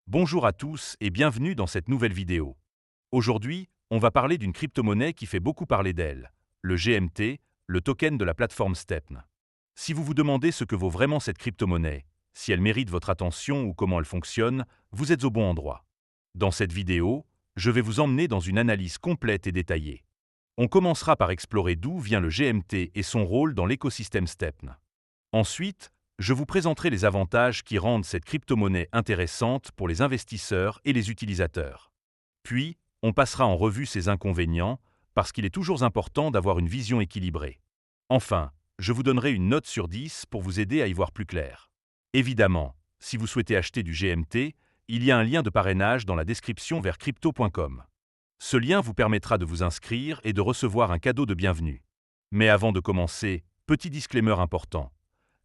Bonjour à tous et bienvenue dans cette nouvelle vidéo. Aujourd'hui, on va parler d'une crypto-monnaie qui fait beaucoup parler d'elle, le GMT, le token de la plateforme Stepn. Si vous vous demandez ce que vaut vraiment cette crypto-monnaie, si elle mérite votre attention ou comment elle fonctionne, vous êtes au bon endroit. Dans cette vidéo, je vais vous emmener dans une analyse complète et détaillée. On commencera par explorer d'où vient le GMT et son rôle dans l'écosystème Stepn. Ensuite, je vous présenterai les avantages qui rendent cette crypto-monnaie intéressante pour les investisseurs et les utilisateurs. Puis, on passera en revue ses inconvénients, parce qu'il est toujours important d'avoir une vision équilibrée. Enfin, je vous donnerai une note sur 10 pour vous aider à y voir plus clair. Évidemment, si vous souhaitez acheter du GMT, il y a un lien de parrainage dans la description vers crypto.com. Ce lien vous permettra de vous inscrire et de recevoir un cadeau de bienvenue. Mais avant de commencer, petit disclaimer important.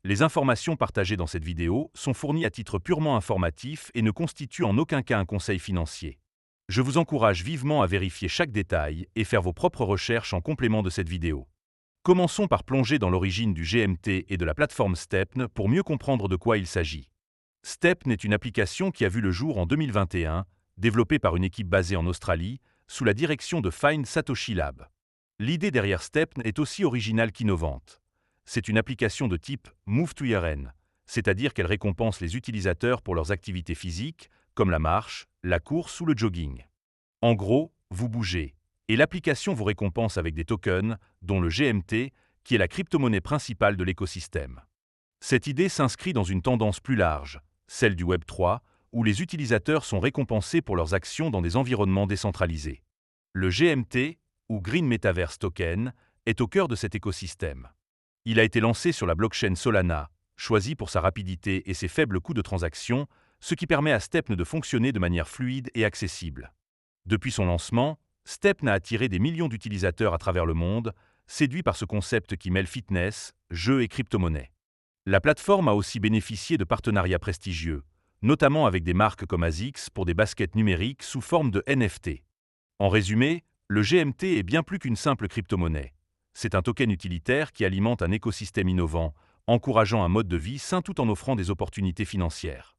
Les informations partagées dans cette vidéo sont fournies à titre purement informatif et ne constituent en aucun cas un conseil financier. Je vous encourage vivement à vérifier chaque détail et faire vos propres recherches en complément de cette vidéo. Commençons par plonger dans l'origine du GMT et de la plateforme Stepn pour mieux comprendre de quoi il s'agit. Stepn est une application qui a vu le jour en 2021, développée par une équipe basée en Australie, sous la direction de Fine Satoshi Lab. L'idée derrière Stepn est aussi originale qu'innovante. C'est une application de type Move to Earn, c'est-à-dire qu'elle récompense les utilisateurs pour leurs activités physiques, comme la marche, la course ou le jogging. En gros, vous bougez, et l'application vous récompense avec des tokens, dont le GMT, qui est la crypto-monnaie principale de l'écosystème. Cette idée s'inscrit dans une tendance plus large, celle du Web3, où les utilisateurs sont récompensés pour leurs actions dans des environnements décentralisés. Le GMT, ou Green Metaverse Token, est au cœur de cet écosystème. Il a été lancé sur la blockchain Solana, choisi pour sa rapidité et ses faibles coûts de transaction, ce qui permet à Stepn de fonctionner de manière fluide et accessible. Depuis son lancement, Stepn a attiré des millions d'utilisateurs à travers le monde, séduits par ce concept qui mêle fitness, jeux et crypto-monnaie. La plateforme a aussi bénéficié de partenariats prestigieux, notamment avec des marques comme ASICS pour des baskets numériques sous forme de NFT. En résumé, le GMT est bien plus qu'une simple crypto-monnaie. C'est un token utilitaire qui alimente un écosystème innovant, encourageant un mode de vie sain tout en offrant des opportunités financières.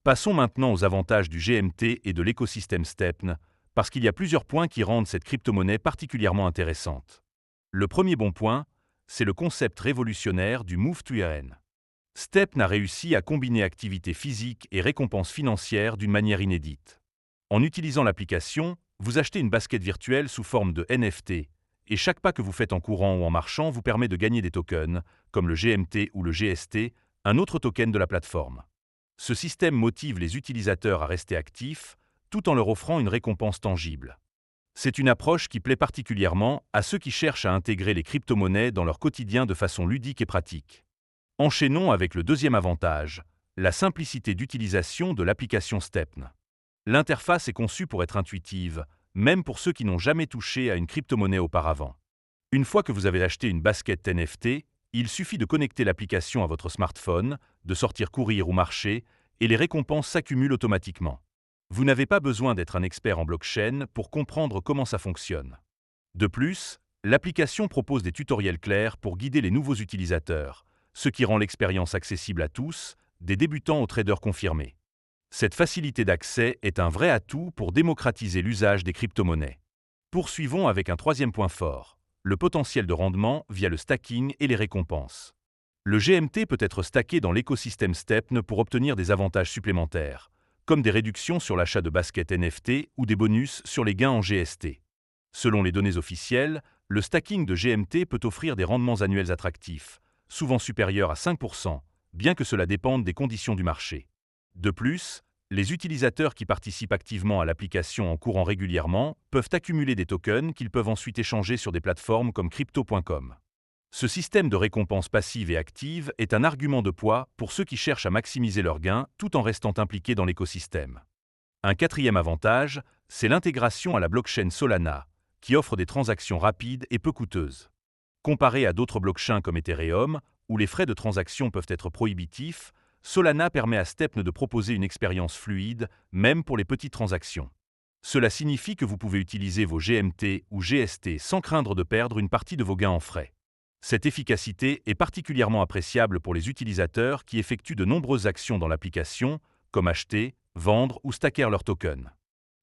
Passons maintenant aux avantages du GMT et de l'écosystème Stepn, parce qu'il y a plusieurs points qui rendent cette crypto-monnaie particulièrement intéressante. Le premier bon point, c'est le concept révolutionnaire du Move to Earn. Stepn a réussi à combiner activité physique et récompenses financières d'une manière inédite. En utilisant l'application, vous achetez une basket virtuelle sous forme de NFT, et chaque pas que vous faites en courant ou en marchant vous permet de gagner des tokens, comme le GMT ou le GST, un autre token de la plateforme. Ce système motive les utilisateurs à rester actifs, tout en leur offrant une récompense tangible. C'est une approche qui plaît particulièrement à ceux qui cherchent à intégrer les crypto-monnaies dans leur quotidien de façon ludique et pratique. Enchaînons avec le deuxième avantage, la simplicité d'utilisation de l'application Stepn. L'interface est conçue pour être intuitive, même pour ceux qui n'ont jamais touché à une crypto-monnaie auparavant. Une fois que vous avez acheté une basket NFT, il suffit de connecter l'application à votre smartphone, de sortir courir ou marcher, et les récompenses s'accumulent automatiquement. Vous n'avez pas besoin d'être un expert en blockchain pour comprendre comment ça fonctionne. De plus, l'application propose des tutoriels clairs pour guider les nouveaux utilisateurs, ce qui rend l'expérience accessible à tous, des débutants aux traders confirmés. Cette facilité d'accès est un vrai atout pour démocratiser l'usage des crypto-monnaies. Poursuivons avec un troisième point fort, le potentiel de rendement via le stacking et les récompenses. Le GMT peut être stacké dans l'écosystème Stepn pour obtenir des avantages supplémentaires, comme des réductions sur l'achat de baskets NFT ou des bonus sur les gains en GST. Selon les données officielles, le stacking de GMT peut offrir des rendements annuels attractifs, souvent supérieurs à 5%, bien que cela dépende des conditions du marché. De plus, les utilisateurs qui participent activement à l'application en courant régulièrement peuvent accumuler des tokens qu'ils peuvent ensuite échanger sur des plateformes comme crypto.com. Ce système de récompense passive et active est un argument de poids pour ceux qui cherchent à maximiser leurs gains tout en restant impliqués dans l'écosystème. Un quatrième avantage, c'est l'intégration à la blockchain Solana, qui offre des transactions rapides et peu coûteuses. Comparé à d'autres blockchains comme Ethereum, où les frais de transaction peuvent être prohibitifs, Solana permet à Stepn de proposer une expérience fluide, même pour les petites transactions. Cela signifie que vous pouvez utiliser vos GMT ou GST sans craindre de perdre une partie de vos gains en frais. Cette efficacité est particulièrement appréciable pour les utilisateurs qui effectuent de nombreuses actions dans l'application, comme acheter, vendre ou stacker leurs tokens.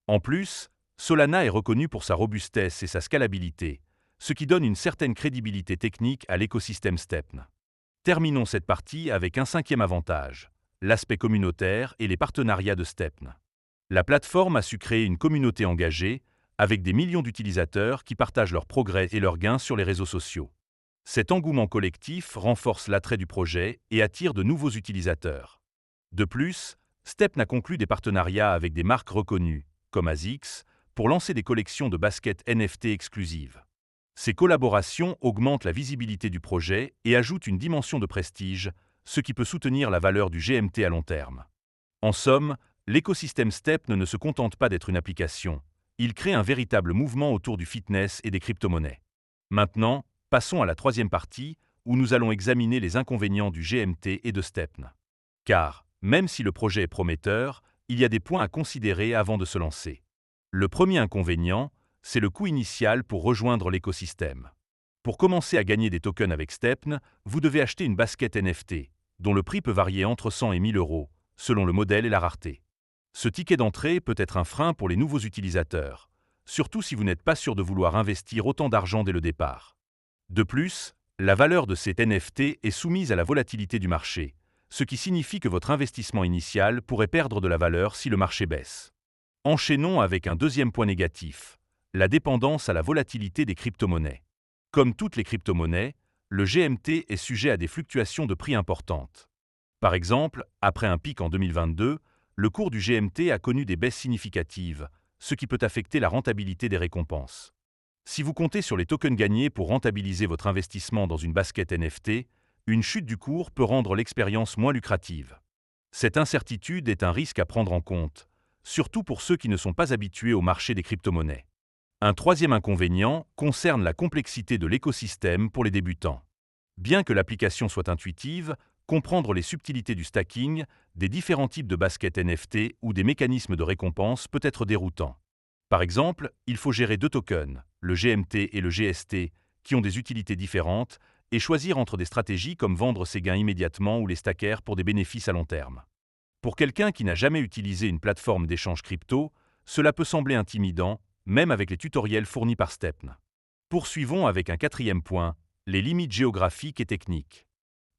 En plus, Solana est reconnu pour sa robustesse et sa scalabilité, ce qui donne une certaine crédibilité technique à l'écosystème STEPN. Terminons cette partie avec un cinquième avantage, l'aspect communautaire et les partenariats de STEPN. La plateforme a su créer une communauté engagée, avec des millions d'utilisateurs qui partagent leurs progrès et leurs gains sur les réseaux sociaux. Cet engouement collectif renforce l'attrait du projet et attire de nouveaux utilisateurs. De plus, STEPN a conclu des partenariats avec des marques reconnues, comme ASICS, pour lancer des collections de baskets NFT exclusives. Ces collaborations augmentent la visibilité du projet et ajoutent une dimension de prestige, ce qui peut soutenir la valeur du GMT à long terme. En somme, l'écosystème STEPN ne se contente pas d'être une application, il crée un véritable mouvement autour du fitness et des crypto-monnaies. Maintenant, passons à la troisième partie, où nous allons examiner les inconvénients du GMT et de STEPN. Car, même si le projet est prometteur, il y a des points à considérer avant de se lancer. Le premier inconvénient, c'est le coût initial pour rejoindre l'écosystème. Pour commencer à gagner des tokens avec STEPN, vous devez acheter une basket NFT, dont le prix peut varier entre 100 et 1000 euros, selon le modèle et la rareté. Ce ticket d'entrée peut être un frein pour les nouveaux utilisateurs, surtout si vous n'êtes pas sûr de vouloir investir autant d'argent dès le départ. De plus, la valeur de ces NFT est soumise à la volatilité du marché, ce qui signifie que votre investissement initial pourrait perdre de la valeur si le marché baisse. Enchaînons avec un deuxième point négatif, la dépendance à la volatilité des crypto-monnaies. Comme toutes les crypto-monnaies, le GMT est sujet à des fluctuations de prix importantes. Par exemple, après un pic en 2022, le cours du GMT a connu des baisses significatives, ce qui peut affecter la rentabilité des récompenses. Si vous comptez sur les tokens gagnés pour rentabiliser votre investissement dans une basket NFT, une chute du cours peut rendre l'expérience moins lucrative. Cette incertitude est un risque à prendre en compte, surtout pour ceux qui ne sont pas habitués au marché des crypto-monnaies. Un troisième inconvénient concerne la complexité de l'écosystème pour les débutants. Bien que l'application soit intuitive, comprendre les subtilités du stacking, des différents types de baskets NFT ou des mécanismes de récompense peut être déroutant. Par exemple, il faut gérer deux tokens, le GMT et le GST, qui ont des utilités différentes, et choisir entre des stratégies comme vendre ses gains immédiatement ou les stacker pour des bénéfices à long terme. Pour quelqu'un qui n'a jamais utilisé une plateforme d'échange crypto, cela peut sembler intimidant, même avec les tutoriels fournis par STEPN. Poursuivons avec un quatrième point, les limites géographiques et techniques.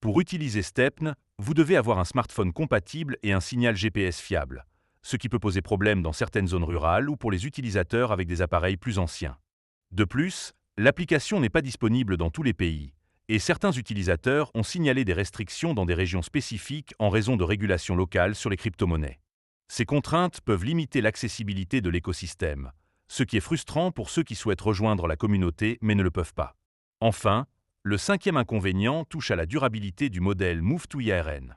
Pour utiliser STEPN, vous devez avoir un smartphone compatible et un signal GPS fiable, ce qui peut poser problème dans certaines zones rurales ou pour les utilisateurs avec des appareils plus anciens. De plus, l'application n'est pas disponible dans tous les pays, et certains utilisateurs ont signalé des restrictions dans des régions spécifiques en raison de régulations locales sur les crypto-monnaies. Ces contraintes peuvent limiter l'accessibilité de l'écosystème, ce qui est frustrant pour ceux qui souhaitent rejoindre la communauté mais ne le peuvent pas. Enfin, le cinquième inconvénient touche à la durabilité du modèle Move2IRN.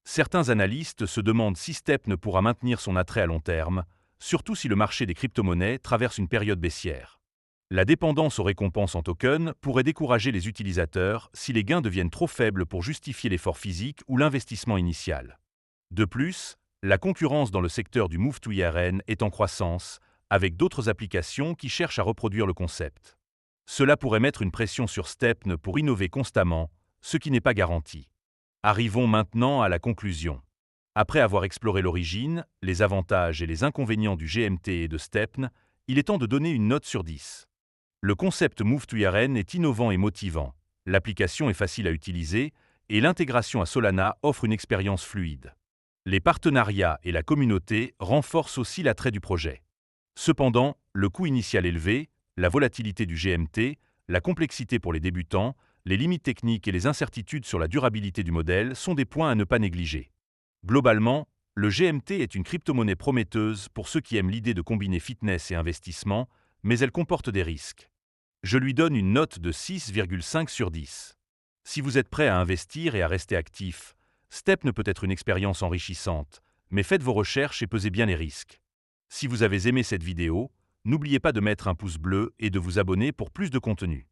Certains analystes se demandent si STEPN pourra maintenir son attrait à long terme, surtout si le marché des crypto-monnaies traverse une période baissière. La dépendance aux récompenses en tokens pourrait décourager les utilisateurs si les gains deviennent trop faibles pour justifier l'effort physique ou l'investissement initial. De plus, la concurrence dans le secteur du Move2IRN est en croissance, avec d'autres applications qui cherchent à reproduire le concept. Cela pourrait mettre une pression sur STEPN pour innover constamment, ce qui n'est pas garanti. Arrivons maintenant à la conclusion. Après avoir exploré l'origine, les avantages et les inconvénients du GMT et de STEPN, il est temps de donner une note sur 10. Le concept Move2IRN est innovant et motivant, l'application est facile à utiliser et l'intégration à Solana offre une expérience fluide. Les partenariats et la communauté renforcent aussi l'attrait du projet. Cependant, le coût initial élevé, la volatilité du GMT, la complexité pour les débutants, les limites techniques et les incertitudes sur la durabilité du modèle sont des points à ne pas négliger. Globalement, le GMT est une crypto-monnaie prometteuse pour ceux qui aiment l'idée de combiner fitness et investissement, mais elle comporte des risques. Je lui donne une note de 6,5 sur 10. Si vous êtes prêt à investir et à rester actif, STEPN peut être une expérience enrichissante, mais faites vos recherches et pesez bien les risques. Si vous avez aimé cette vidéo, n'oubliez pas de mettre un pouce bleu et de vous abonner pour plus de contenu.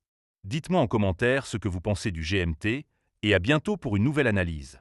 Dites-moi en commentaire ce que vous pensez du GMT et à bientôt pour une nouvelle analyse.